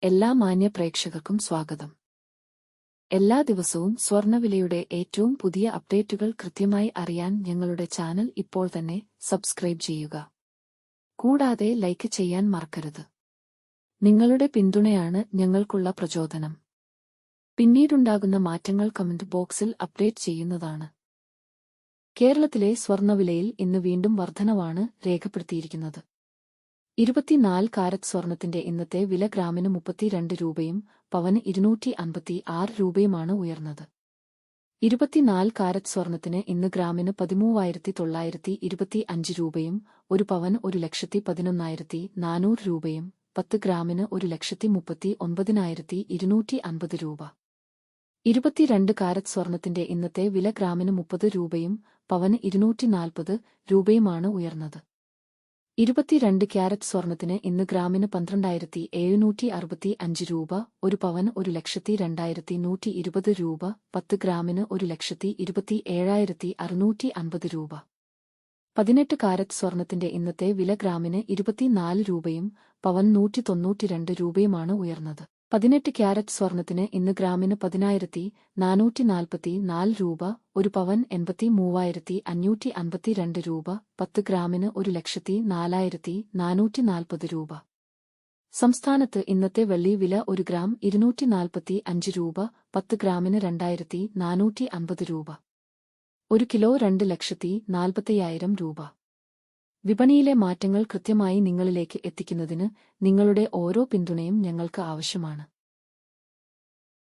എല്ലാ മാന്യ പ്രേക്ഷകർക്കും സ്വാഗതം. എല്ലാ ദിവസവും സ്വർണ്ണവിലയുടെ ഏറ്റവും പുതിയ അപ്ഡേറ്റുകൾ കൃത്യമായി അറിയാൻ ഞങ്ങളുടെ ചാനൽ ഇപ്പോൾ തന്നെ സബ്സ്ക്രൈബ് ചെയ്യുക. കൂടാതെ ലൈക്ക് ചെയ്യാൻ മറക്കരുത്. നിങ്ങളുടെ പിന്തുണയാണ് ഞങ്ങൾക്കുള്ള പ്രചോദനം. പിന്നീടുണ്ടാകുന്ന മാറ്റങ്ങൾ കമന്റ് ബോക്സിൽ അപ്ഡേറ്റ് ചെയ്യുന്നതാണ്. കേരളത്തിലെ സ്വർണ്ണവിലയിൽ ഇന്ന് വീണ്ടും വർധനവാണ് രേഖപ്പെടുത്തിയിരിക്കുന്നത്. 24 കാരറ്റ് സ്വർണത്തിന്റെ ഇന്നത്തെ വില ഗ്രാമിന് 32 രൂപയും പവന് 256 രൂപയുമാണ് ഉയർന്നത്. 24 കാരറ്റ് സ്വർണത്തിന് ഇന്ന് ഗ്രാമിന് 13,925 രൂപയും ഒരു പവന് 1,11,400 രൂപയും 10 ഗ്രാമിന് 1,39,250 രൂപ. 22 കാരറ്റ് സ്വർണത്തിന്റെ ഇന്നത്തെ വില ഗ്രാമിന് 30 രൂപയും പവന് 240 രൂപയുമാണ് ഉയർന്നത്. 22 ക്യാരറ്റ് സ്വർണത്തിന് ഇന്ന് ഗ്രാമിന് 12,765 രൂപ, ഒരു പവന് 1,02,120 രൂപ, 10 ഗ്രാമിന് 1,27,650 രൂപ. 18 കാരറ്റ് സ്വർണത്തിന്റെ ഇന്നത്തെ വില ഗ്രാമിന് 24 രൂപയും പവന് 192 രൂപയുമാണ് ഉയർന്നത്. 18 ക്യാരറ്റ് സ്വർണത്തിന് ഇന്ന് ഗ്രാമിന് 10,444 രൂപ, ഒരു പവൻ 83,552 രൂപ, 10 ഗ്രാമിന് 1,04,440 രൂപ. സംസ്ഥാനത്ത് ഇന്നത്തെ വെള്ളി വില 1 ഗ്രാം 245 രൂപ, 10 ഗ്രാമിന് 2,450 രൂപ. 1 കിലോ 2,40,000 രൂപ. വിപണിയിലെ മാറ്റങ്ങൾ കൃത്യമായി നിങ്ങളിലേക്ക് എത്തിക്കുന്നതിന് നിങ്ങളുടെ ഓരോ പിന്തുണയും ഞങ്ങൾക്ക് ആവശ്യമാണ്.